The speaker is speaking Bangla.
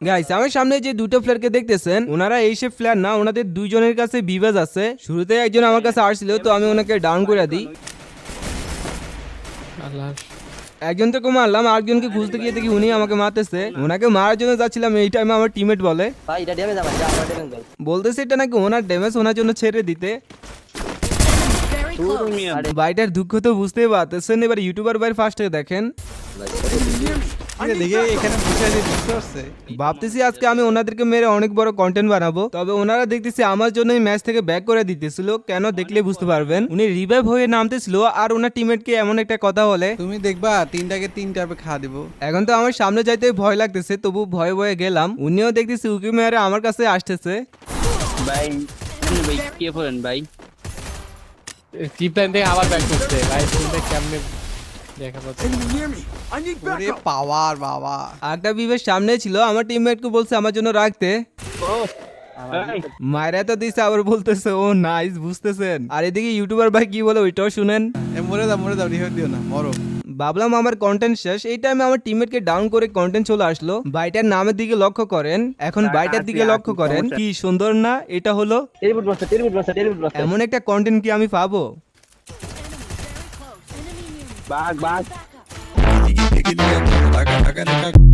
গাইস আমার সামনে যে দুটো প্লেয়ারকে দেখতেছেন ওনারা এইসব প্লেয়ার না, ওনাদের দুইজনের কাছে বিভাজ আছে। শুরুতে একজন আমার কাছে আসছিল তো আমি ওনাকে ডাউন করে দিই, একজনকে মারলাম, আরেকজনকে খুঁজতে গিয়ে দেখি উনি আমাকে মারতেছে। ওনাকে মারার জন্য যাচ্ছিলাম, এই টাইমে আমার টিমমেট বলে ভাই এটা ড্যামেজ আমার, যা আমার ড্যামেজ ভাই। বলতেছে এটা নাকি ওনার ড্যামেজ, ওনার জন্য ছেড়ে দিতে। আরে ভাইটার দুঃখ তো বুঝতেই পারতেছেন। এবার ইউটিউবার ভাই ফার্স্ট থেকে দেখেন, দেখে এখানে বসে আছে, বুঝতে পারছে। ভাবতেছি আজকে আমি ওনাদেরকে মেরে অনেক বড় কন্টেন্ট বানাবো। তবে ওনারা দেখতেছি আমার জন্য ম্যাচ থেকে ব্যাক করে দিতেছিল, কেন দেখলে বুঝতে পারবেন। উনি রিভাইভ হয়ে নামতেছিল আর ওনার টিমমেটকে এমন একটা কথা বলে, তুমি দেখবা তিনটাকে তিনটা খাওয়া দিব। এখন তো আমার সামনে যাইতে ভয় লাগতেছে, তবু ভয়ে ভয়ে গেলাম। উনিও দেখতেছি উকি মেরে আমার কাছে আসতেছে। ভাই ভাই কে বলেন ভাই? চিপ লাইন থেকে আবার ব্যাক করছে ভাই, শুনতে কেমনে দেখা পাচ্ছে। ওরে পাওয়ার বাবা। একটা বিবের সামনে ছিল, আমার টিমমেটকে বলছে আমার জন্য রাখতে, মায়েরা তো দিছে, আবার বলতেছে ও নাইস, বুঝতেছেন। আর এদিকে ইউটিউবার ভাই কি বলে ওইটাও শুনেন। মরে দাও রিভাইভ দিও না, মরো। ভাবলাম আমার কন্টেন্ট শেষ, এই টাইমে আমার টিমমেটকে ডাউন করে কন্টেন্ট চলে আসলো। বাইটার নামের দিকে লক্ষ্য করেন, এখন বাইটার দিকে লক্ষ্য করেন, কি সুন্দর না? এটা হলো টেলিপোর্ট মারছে, টেলিপোর্ট মারছে, টেলিপোর্ট মারছে। এমন একটা কন্টেন্ট কি আমি পাবো? বাঘ বাঘ Take it,